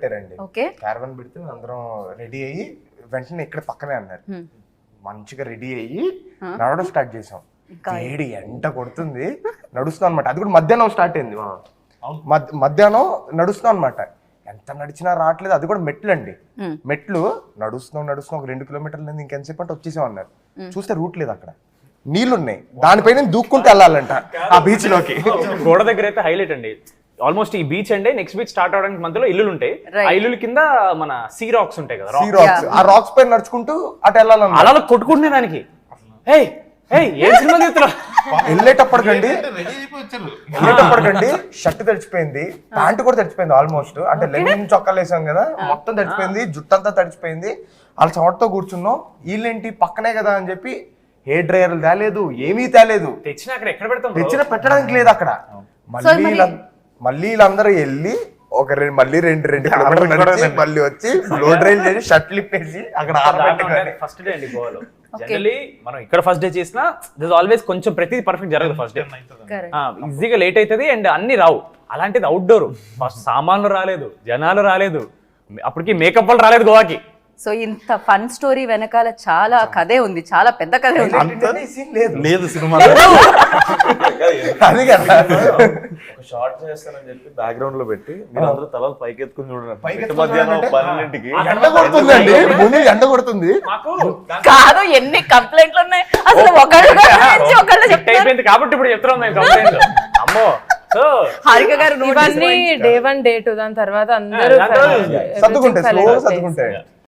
పెట్టారండి. క్యారవన్ పెడితే అందరం రెడీ అయ్యి వెంటనే ఇక్కడ పక్కనే అన్నారు. మంచిగా రెడీ అయ్యి నడవడం స్టార్ట్ చేసాం. వేడి ఎండ కొడుతుంది, నడుస్తాం అనమాట. అది కూడా మధ్యాహ్నం స్టార్ట్ అయింది. మధ్యాహ్నం నడుస్తాం అనమాట. ఎంత నడిచినా రావట్లేదు. అది కూడా మెట్లు అండి. మెట్లు నడుస్తున్నాం ఒక 2 కిలోమీటర్లు ఇంకెంతసేపు అంటే వచ్చేసాం అన్నారు. చూస్తే రూట్ లేదు, అక్కడ నీళ్లున్నాయి, దానిపైన దూక్కుంటూ వెళ్ళాలంట ఆ బీచ్ లోకి. గోడ దగ్గర అయితే హైలైట్ అండి. ఆల్మోస్ట్ ఈ బీచ్ అండి, నెక్స్ట్ బీచ్ స్టార్ట్ అవడానికి మధ్యలో ఇల్లులు ఉంటాయి. ఆ ఇల్లు కింద మన సీ రాక్స్ ఉంటాయి కదా, సీ రాక్స్. ఆ రాక్స్ పైన నడుచుకుంటూ అటు వెళ్ళాలన్న అలా కొట్టుకుంటున్నా దానికి. ఏం సినిమా తీస్తున్నా? వెళ్ళేటప్పటికండి షర్ట్ తడిచిపోయింది, ప్యాంట్ కూడా తడిచిపోయింది ఆల్మోస్ట్. అంటే లెనిన్ చొక్కాలు వేసాం కదా, మొత్తం తడిచిపోయింది, జుట్టంతా తడిచిపోయింది. వాళ్ళ చోటతో కూర్చున్నాం. వీళ్ళేంటి పక్కనే కదా అని చెప్పి హెయిర్ డ్రైయర్లు తేలేదు, ఏమీ తేలేదు. తెచ్చిన పెట్టడానికి లేదు అక్కడ. మళ్ళీ వీళ్ళందరూ వెళ్ళి మళ్ళీ 2 కిలోమీటర్లు మళ్ళీ వచ్చి బ్లో డ్రైల్ చేసి షర్ట్లు ఇప్పేసి అక్కడ ఫస్ట్ డే అండి గోవాలో. జనరల్లీ మనం ఇక్కడ ఫస్ట్ డే చేసినా దిస్ ఆల్వేస్ కొంచెం ప్రతిదీ పర్ఫెక్ట్ జరగదు. ఫస్ట్ డే ఈజీగా లేట్ అవుతుంది అండ్ అన్ని రావు. అలాంటిది అవుట్డోర్. ఫస్ట్ సామాన్లు రాలేదు, జనాలు రాలేదు, అప్పటికి మేకప్ వాళ్ళు రాలేదు గోవాకి. సో ఇంత ఫన్ స్టోరీ వెనకాల చాలా కథే ఉంది, చాలా పెద్ద కథే ఉంది. లేదు సినిమా అది కదా. ఒక షార్ట్ చేస్తానని చెప్పి బ్యాక్గ్రౌండ్ లో పెట్టి మీరు అందరూ తలలు పైకెత్తుకుని చూడండి. మధ్యాహ్నం 12కి ఎండ కొడుతుంది. కాదు, ఎన్ని కంప్లైంట్లు ఉన్నాయి అసలు. ఒకళ్ళు అయిపోయింది కాబట్టి ఇప్పుడు చెప్తున్నాం మేము కంప్లైంట్. అమ్మో, హారిక గారు ఇవన్నీ డే 1 డే 2 దాని తర్వాత అందరూ సర్దుకుంటాయి.